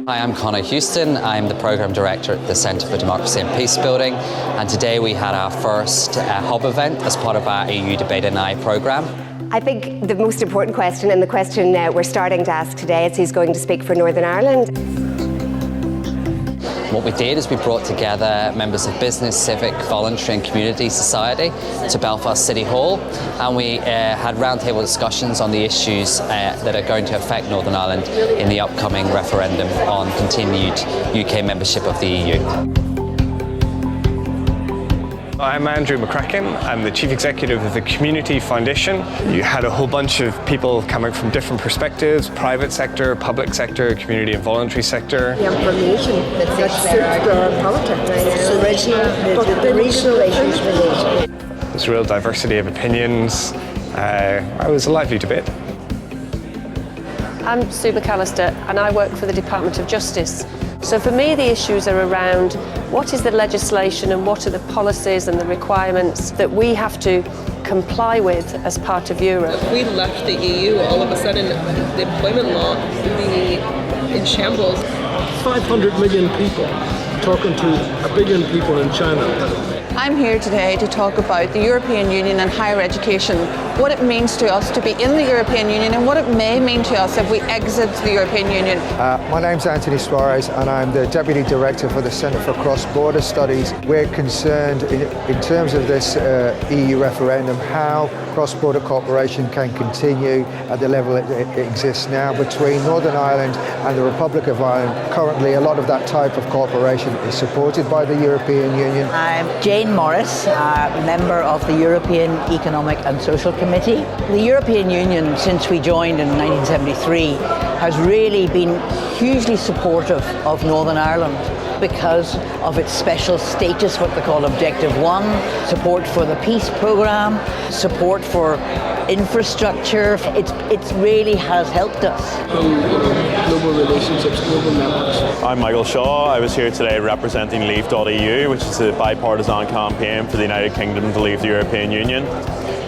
Hi, I'm Connor Houston. I'm the Programme Director at the Centre For Democracy Peacebuilding, and today we had our first hub event as part of our EU Debate and I programme. I think the most important question, and the question we're starting to ask today, is who's going to speak for Northern Ireland. What we did is we brought together members of business, civic, voluntary and community society to Belfast City Hall, and we had roundtable discussions on the issues that are going to affect Northern Ireland in the upcoming referendum on continued UK membership of the EU. I'm Andrew McCracken. I'm the Chief Executive of the Community Foundation. You had a whole bunch of people coming from different perspectives: private sector, public sector, community and voluntary sector. The information that suits the politics. It's original, but the regional issues related. There's real diversity of opinions. It was a lively debate. I'm Sue McAllister and I work for the Department of Justice. So for me the issues are around what is the legislation and what are the policies and the requirements that we have to comply with as part of Europe. If we left the EU, all of a sudden the employment law would be in shambles. 500 million people talking to 1 billion people in China. I'm here today to talk about the European Union and higher education, what it means to us to be in the European Union and what it may mean to us if we exit the European Union. My name's Anthony Suarez and I'm the Deputy Director for the Centre for Cross-Border Studies. We're concerned in terms of this EU referendum how cross-border cooperation can continue at the level it exists now between Northern Ireland and the Republic of Ireland. Currently a lot of that type of cooperation is supported by the European Union. I'm Jane Morris, member of the European Economic and Social Committee. The European Union, since we joined in 1973, has really been hugely supportive of Northern Ireland because of its special status, what they call Objective 1, support for the peace programme, support for infrastructure. It really has helped us. Global relationships, global networks. I'm Michael Shaw. I was here today representing Leave.eu, which is a bipartisan campaign for the United Kingdom to leave the European Union.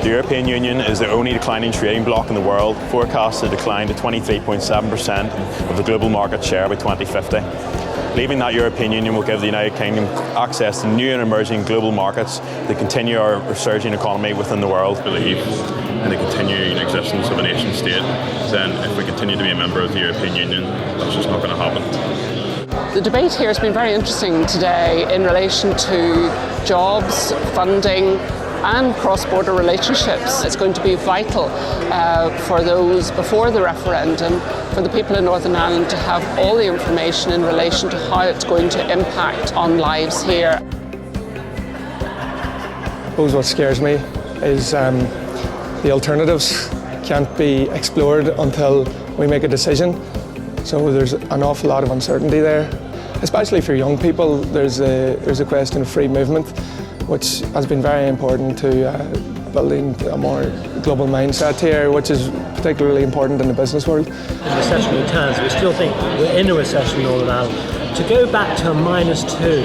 The European Union is the only declining trading bloc in the world, forecast to decline to 23.7% of the global market share by 2050. Leaving that European Union will give the United Kingdom access to new and emerging global markets to continue our resurging economy within the world. Believe in the continuing existence of a nation state, then if we continue to be a member of the European Union, that's just not going to happen. The debate here has been very interesting today in relation to jobs, funding and cross-border relationships. It's going to be vital for those before the referendum, for the people in Northern Ireland to have all the information in relation to how it's going to impact on lives here. I suppose what scares me is the alternatives can't be explored until we make a decision. So there's an awful lot of uncertainty there, especially for young people. There's a question of free movement, which has been very important to building a more global mindset here, which is particularly important in the business world. In recession returns, we still think we're in a recession in Northern Ireland. To go back to a -2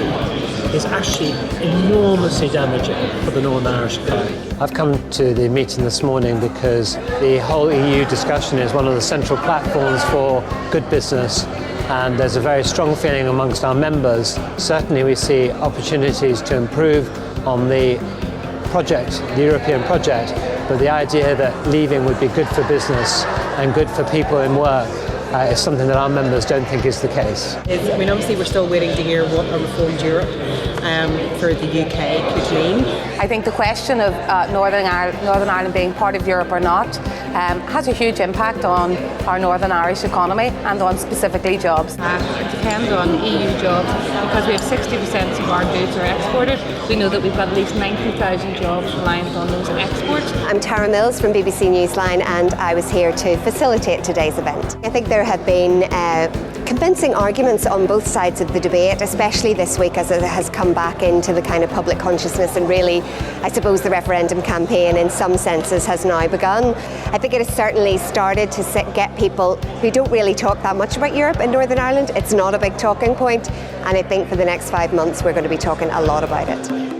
is actually enormously damaging for the Northern Irish economy. I've come to the meeting this morning because the whole EU discussion is one of the central platforms for good business, and there's a very strong feeling amongst our members. Certainly we see opportunities to improve on the project, the European project, but the idea that leaving would be good for business and good for people in work is something that our members don't think is the case. I mean, obviously we're still waiting to hear what a reformed Europe for the UK could mean. I think the question of Northern Ireland being part of Europe or not has a huge impact on our Northern Irish economy and on specifically jobs. It depends on EU jobs because we have 60% of our goods are exported. We know that we've got at least 90,000 jobs reliant on those exports. I'm Tara Mills from BBC Newsline and I was here to facilitate today's event. I think there have been convincing arguments on both sides of the debate, especially this week as it has come back into the kind of public consciousness, and really I suppose the referendum campaign in some senses has now begun. I think it has certainly started to get people who don't really talk that much about Europe in Northern Ireland. It's not a big talking point, and I think for the next 5 months we're going to be talking a lot about it.